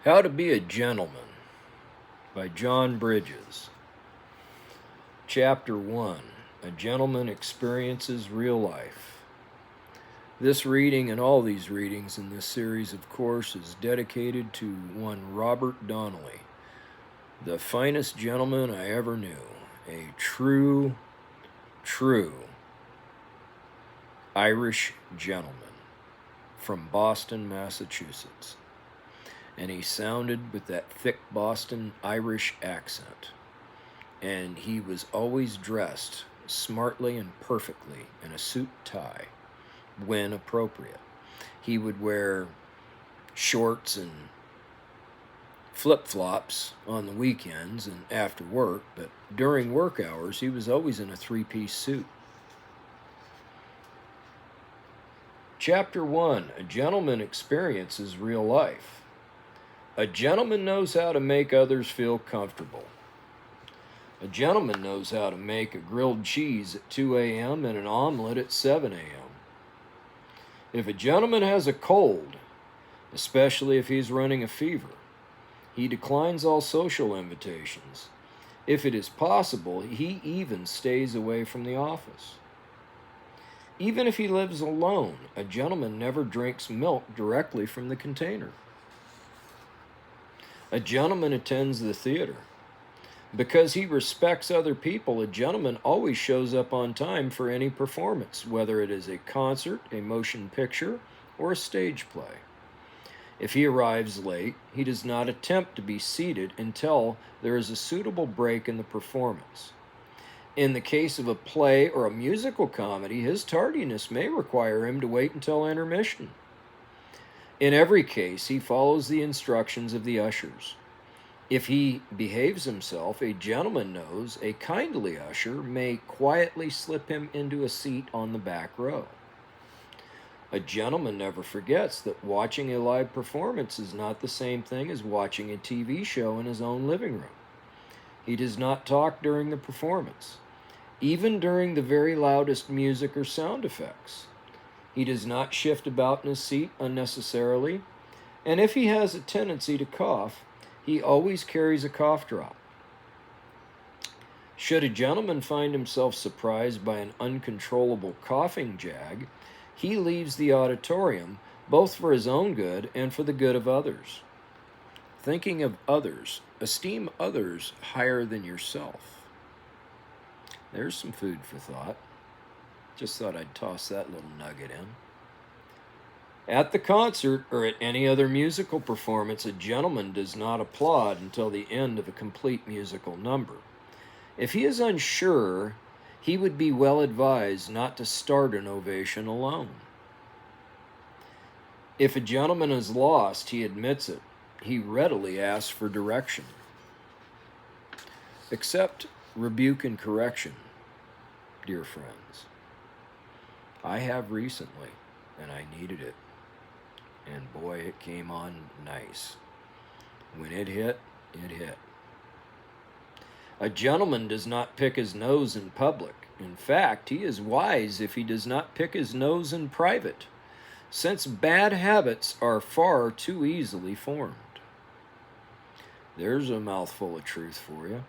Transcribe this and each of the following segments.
How to Be a Gentleman by John Bridges. Chapter 1. A Gentleman Experiences Real Life. This reading and all these readings in this series, of course, is dedicated to one Robert Donnely, the finest gentleman I ever knew, a true Irish gentleman from Boston, Massachusetts. And he sounded with that thick Boston Irish accent. And he was always dressed smartly and perfectly in a suit tie when appropriate. He would wear shorts and flip-flops on the weekends and after work, but during work hours he was always in a three-piece suit. Chapter 1. A Gentleman Experiences Real Life. A gentleman knows how to make others feel comfortable. A gentleman knows how to make a grilled cheese at 2 a.m. and an omelet at 7 a.m. If a gentleman has a cold, especially if he's running a fever, he declines all social invitations. If it is possible, he even stays away from the office. Even if he lives alone, a gentleman never drinks milk directly from the container. A gentleman attends the theater. Because he respects other people, a gentleman always shows up on time for any performance, whether it is a concert, a motion picture, or a stage play. If he arrives late, he does not attempt to be seated until there is a suitable break in the performance. In the case of a play or a musical comedy, his tardiness may require him to wait until intermission. In every case, he follows the instructions of the ushers. If he behaves himself, a gentleman knows a kindly usher may quietly slip him into a seat on the back row. A gentleman never forgets that watching a live performance is not the same thing as watching a TV show in his own living room. He does not talk during the performance, even during the very loudest music or sound effects. He does not shift about in his seat unnecessarily, and if he has a tendency to cough, he always carries a cough drop. Should a gentleman find himself surprised by an uncontrollable coughing jag, he leaves the auditorium both for his own good and for the good of others. Thinking of others, esteem others higher than yourself. There's some food for thought. Just thought I'd toss that little nugget in. At the concert or at any other musical performance, a gentleman does not applaud until the end of a complete musical number. If he is unsure, he would be well advised not to start an ovation alone. If a gentleman is lost, he admits it. He readily asks for direction. Accept rebuke and correction, dear friends. I have recently, and I needed it. And boy, it came on nice. When it hit, it hit. A gentleman does not pick his nose in public. In fact, he is wise if he does not pick his nose in private, since bad habits are far too easily formed. There's a mouthful of truth for you.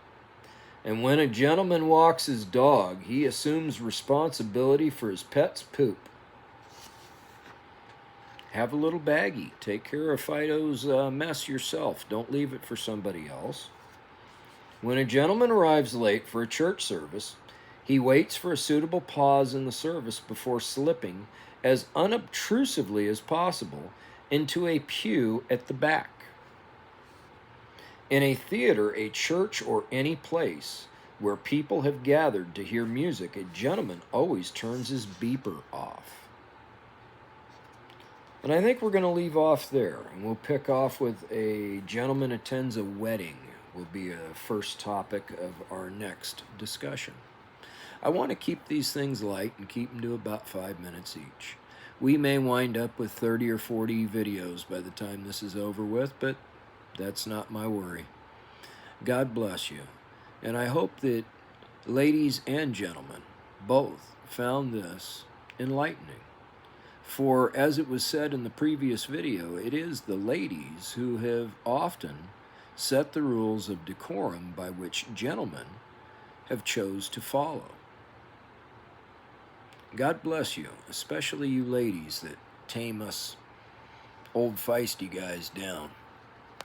And when a gentleman walks his dog, he assumes responsibility for his pet's poop. Have a little baggie. Take care of Fido's mess yourself. Don't leave it for somebody else. When a gentleman arrives late for a church service, he waits for a suitable pause in the service before slipping as unobtrusively as possible into a pew at the back. In a theater, a church, or any place where people have gathered to hear music, a gentleman always turns his beeper off. And I think we're going to leave off there, and we'll pick off with a gentleman attends a wedding will be a first topic of our next discussion. I want to keep these things light and keep them to about 5 minutes each. We may wind up with 30 or 40 videos by the time this is over with, but that's not my worry. God bless you. And I hope that ladies and gentlemen both found this enlightening. For, as it was said in the previous video, it is the ladies who have often set the rules of decorum by which gentlemen have chose to follow. God bless you, especially you ladies that tame us old feisty guys down.